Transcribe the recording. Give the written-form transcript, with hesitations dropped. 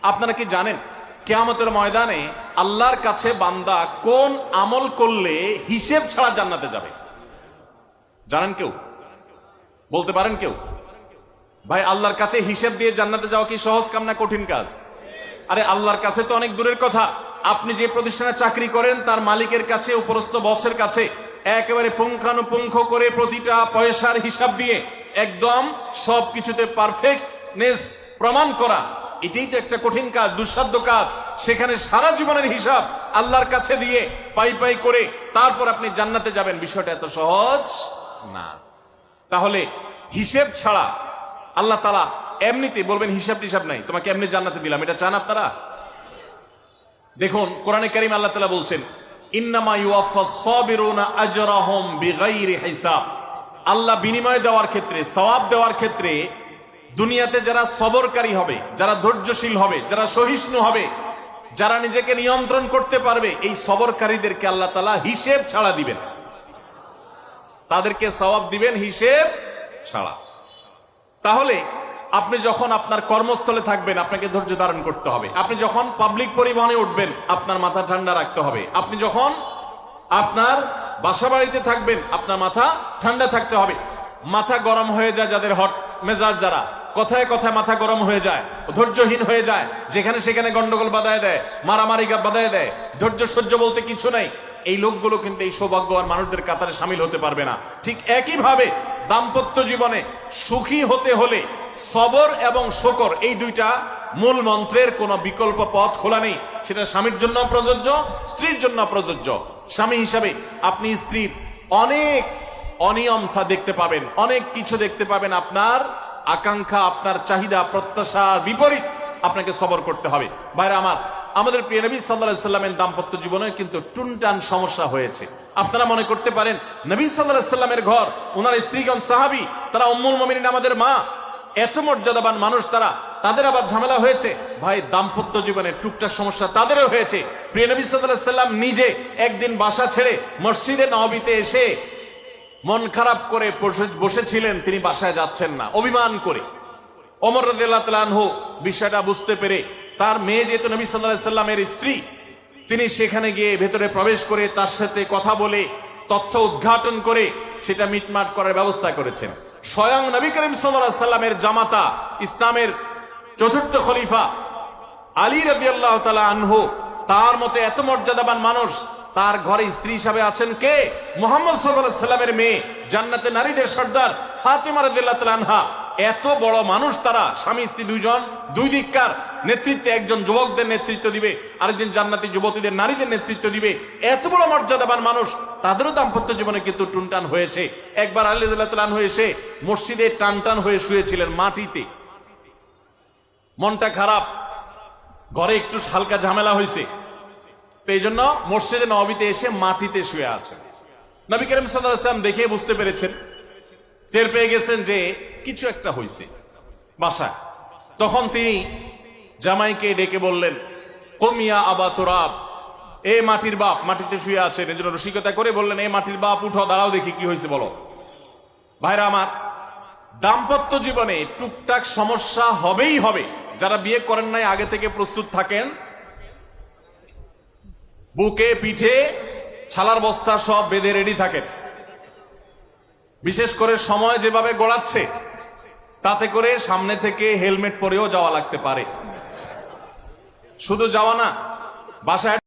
আপনারা কি জানেন কিয়ামতের ময়দানে আল্লাহর কাছে বান্দা কোন আমল করলে হিসেব ছাড়া জান্নাতে যাবে? জানেন কেউ? বলতে পারেন কেউ? ভাই, আল্লাহর কাছে হিসেব দিয়ে জান্নাতে যাওয়া কি সহজ কাম না কঠিন কাজ? আরে আল্লাহর কাছে তো অনেক দূরের কথা। আপনি যে প্রতিষ্ঠানে চাকরি করেন তার মালিকের কাছে, উপরস্থ বসের কাছে একেবারে পুঙ্খানুপুঙ্খ করে প্রতিটা পয়সার হিসাব দিয়ে একদম সবকিছুতে পারফেক্টনেস প্রমাণ করা, এটাই তো একটা কঠিন কাজ, দুঃসাধ্য কাজ। সেখানে সারা জীবনের হিসাব আল্লাহর কাছে দিয়ে পাই পাই করে তারপর আপনি জান্নাতে যাবেন, বিষয়টা এত সহজ না। তাহলে হিসেব ছাড়া আল্লাহ তাআলা এমনিতে বলবেন হিসাব টিসাব নাই, তোমাকে এমনি জান্নাতে দিলাম, এটা চান আপনারা? দেখুন কোরআনে কারীম আল্লাহ তাআলা বলছেন ইন্নামা ইউওয়াফাস সাবিরুনা আজরাহুম বিগাইরি হিসাব। আল্লাহ বিনিময় দেওয়ার ক্ষেত্রে, সওয়াব দেওয়ার ক্ষেত্রে দুনিয়াতে যারা সবরকারী হবে, যারা ধৈর্যশীল হবে, যারা সহিষ্ণু হবে, যারা নিজেকে নিয়ন্ত্রণ করতে পারবে, এই সবরকারীদেরকে আল্লাহ তাআলা হিসেব ছাড়া দিবেন, তাদেরকে সওয়াব দিবেন হিসেব ছাড়া। তাহলে আপনি যখন আপনার কর্মস্থলে থাকবেন আপনাকে ধৈর্য ধারণ করতে হবে। আপনি যখন পাবলিক পরিবহনে উঠবেন আপনার মাথা ঠান্ডা রাখতে হবে। আপনি যখন আপনার বাসা বাড়িতে থাকবেন আপনার মাথা ঠান্ডা থাকতে হবে। মাথা গরম হয়ে যায় যাদের, হট মেজাজ যারা, কথায় কথায় মাথা গরম হয়ে যায়, ধৈর্যহীন হয়ে যায়, যেখানে সেখানে গন্ডগোল বাধায় দেয়, মারামারি বাধায় দেয়, ধৈর্য সহ্য বলতে কিছু নাই, এই লোকগুলো কিন্তু এই সৌভাগ্যবান মানুষদের কাতারে সামিল হতে পারবে না। ঠিক একইভাবে দাম্পত্য জীবনে সুখী হতে হলে সবর এবং শকর, এই দুইটা মূল মন্ত্রের কোনো বিকল্প পথ খোলা নেই। সেটা স্বামীর জন্য প্রযোজ্য, স্ত্রীর জন্য প্রযোজ্য। স্বামী হিসাবে আপনি স্ত্রীর অনেক অনিয়মতা দেখতে পাবেন, অনেক কিছু দেখতে পাবেন, আপনার আকাঙ্ক্ষা, আপনার চাহিদা, প্রত্যাশার বিপরীত আপনাকে সবর করতে হবে। ভাইরা আমার, আমাদের প্রিয় নবী সাল্লাল্লাহু আলাইহি সাল্লামের দাম্পত্য জীবনে কিন্তু টুনটান সমস্যা হয়েছে। আপনারা মনে করতে পারেন নবী সাল্লাল্লাহু আলাইহি সাল্লামের ঘর, ওনার স্ত্রীগণ সাহাবী, তারা উম্মুল মুমিনিন আমাদের মা, এত মর্যাদাবান মানুষ তারা, তাদের আবার ঝামেলা হয়েছে। ভাই, দাম্পত্য জীবনে টুকটাক সমস্যা তাদেরও হয়েছে। প্রিয় নবী সাল্লাল্লাহু আলাইহি সাল্লাম নিজে একদিন বাসা ছেড়ে মসজিদে নববীতে এসে মন খারাপ করে বসেছিলেন, তিনি বাসায় যাচ্ছেন না, অভিমান করে। ওমর রাদিয়াল্লাহু তাআলা আনহু বিষয়টা বুঝতে পেরে, তার মেয়ে যেহেতু নবী সাল্লাল্লাহু আলাইহি সাল্লামের স্ত্রী, তিনি সেখানে গিয়ে ভেতরে প্রবেশ করে তার সাথে কথা বলে তথ্য উদ্ঘাটন করে সেটা মিটমাট করার ব্যবস্থা করেছেন। স্বয়ং নবী করিম সাল্লাল্লাহু আলাইহি সাল্লামের জামাতা, ইসলামের চতুর্থ খলিফা আলী রাদিয়াল্লাহু তাআলা আনহু, তার মতে এত মর্যাদাবান মানুষ, তার ঘরে স্ত্রী হিসাবে আছেন কে? মুহাম্মদ সাল্লাল্লাহু আলাইহি সাল্লামের মেয়ে, জান্নাতে নারীদের সর্দার ফাতিমা রাদিয়াল্লাহু তাআলা আনহা। এত বড় মানুষ তারা, স্বামী স্ত্রী দুইজন, দুই দিককার নেতৃত্বে, একজন যুবকদের নেতৃত্ব দিবে, আরেকজন জান্নাতি যুবতীদের, নারীদের নেতৃত্ব দিবে। এত বড় মর্যাদাবান মানুষ, তাদেরও দাম্পত্য জীবনে কিন্তু টুনটান হয়েছে। একবার আলী রাদিয়াল্লাহু তাআলা আনহু এসে মসজিদে টানটান হয়ে শুয়েছিলেন মাটিতে, মনটা খারাপ, ঘরে একটু হালকা ঝামেলা হয়েছে, তো এই জন্য মসজিদে নববীতে এসে মাটিতে শুয়ে আছেন। নবী করিম সাল্লাল্লাহু আলাইহি ওয়াসাল্লাম দেখে বুঝতে পেরেছেন, টের পেয়ে গেছেন যে কিছু একটা হয়েছে বাসায়। তখন তিনি জামাইকে ডেকে বললেন, কুম ইয়া আবা তুরাব, এ মাটির বাপ, মাটিতে শুয়ে আছেন, এজন্য রসিকতা করে বললেন, এ মাটির বাপ উঠো, দাঁড়াও দেখি কি হয়েছে বলো। ভাইরা আমার, দাম্পত্য জীবনে টুকটাক সমস্যা হবেই হবে। যারা বিয়ে করেন নাই আগে থেকে প্রস্তুত থাকেন, বুকে পিঠে ছালার বস্তা সব বেঁধে রেডি থাকেন। বিশেষ করে সময় যেভাবে গড়াচ্ছে, তাতে করে সামনে থেকে হেলমেট পরেও যাওয়া লাগতে পারে। শুধু যাওয়া না, বাসায়